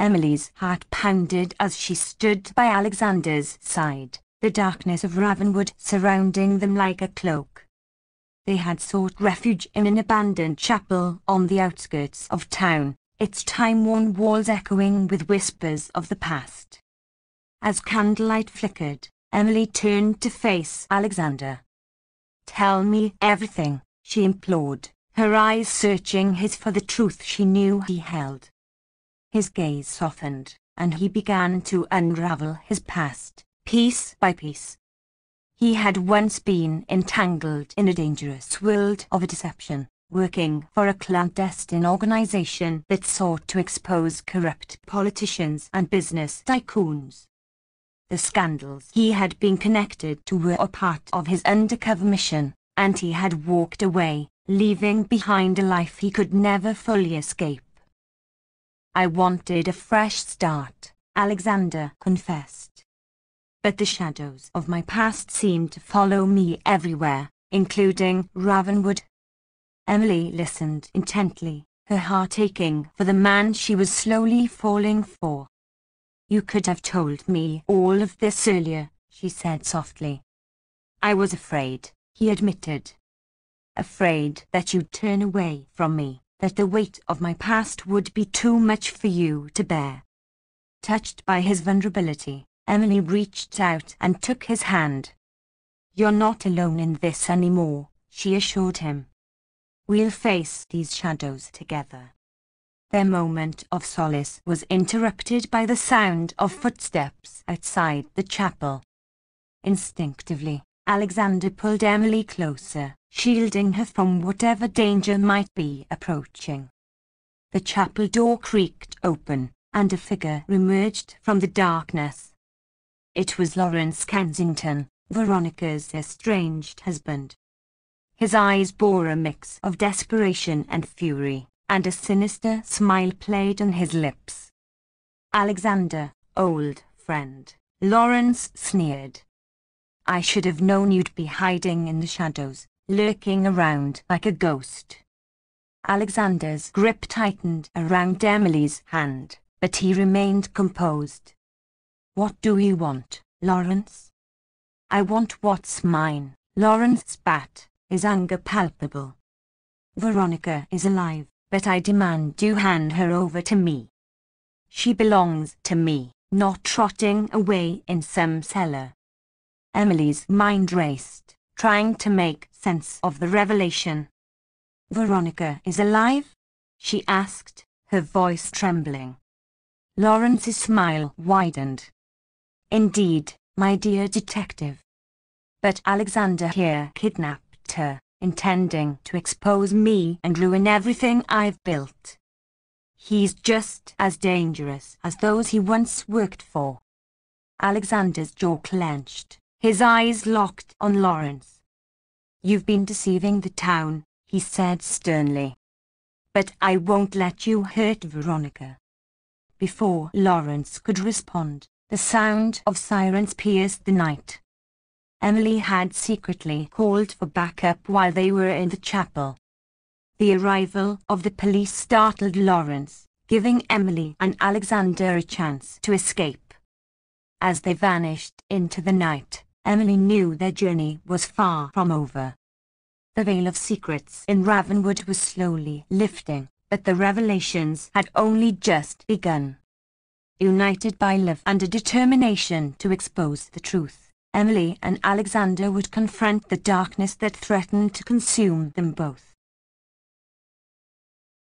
Emily's heart pounded as she stood by Alexander's side, the darkness of Ravenwood surrounding them like a cloak. They had sought refuge in an abandoned chapel on the outskirts of town, its time-worn walls echoing with whispers of the past. As candlelight flickered, Emily turned to face Alexander. "Tell me everything," she implored, her eyes searching his for the truth she knew he held. His gaze softened, and he began to unravel his past, piece by piece. He had once been entangled in a dangerous world of deception, working for a clandestine organization that sought to expose corrupt politicians and business tycoons. The scandals he had been connected to were a part of his undercover mission, and he had walked away, leaving behind a life he could never fully escape. "I wanted a fresh start," Alexander confessed. "But the shadows of my past seemed to follow me everywhere, including Ravenwood." Emily listened intently, her heart aching for the man she was slowly falling for. "You could have told me all of this earlier," she said softly. "I was afraid," he admitted. "Afraid that you'd turn away from me, that the weight of my past would be too much for you to bear." Touched by his vulnerability, Emily reached out and took his hand. "You're not alone in this anymore," she assured him. "We'll face these shadows together." Their moment of solace was interrupted by the sound of footsteps outside the chapel. Instinctively, Alexander pulled Emily closer, shielding her from whatever danger might be approaching. The chapel door creaked open, and a figure emerged from the darkness. It was Lawrence Kensington, Veronica's estranged husband. His eyes bore a mix of desperation and fury, and a sinister smile played on his lips. "Alexander, old friend," Lawrence sneered. "I should have known you'd be hiding in the shadows, lurking around like a ghost." Alexander's grip tightened around Emily's hand, but he remained composed. "What do you want, Lawrence?" "I want what's mine," Lawrence spat, his anger palpable. "Veronica is alive, but I demand you hand her over to me. She belongs to me, not trotting away in some cellar." Emily's mind raced, trying to make sense of the revelation. "Veronica is alive?" she asked, her voice trembling. Lawrence's smile widened. "Indeed, my dear detective. But Alexander here kidnapped her, intending to expose me and ruin everything I've built. He's just as dangerous as those he once worked for." Alexander's jaw clenched, his eyes locked on Lawrence. "You've been deceiving the town," he said sternly. "But I won't let you hurt Veronica." Before Lawrence could respond, the sound of sirens pierced the night. Emily had secretly called for backup while they were in the chapel. The arrival of the police startled Lawrence, giving Emily and Alexander a chance to escape. As they vanished into the night, Emily knew their journey was far from over. The veil of secrets in Ravenwood was slowly lifting, but the revelations had only just begun. United by love and a determination to expose the truth, Emily and Alexander would confront the darkness that threatened to consume them both.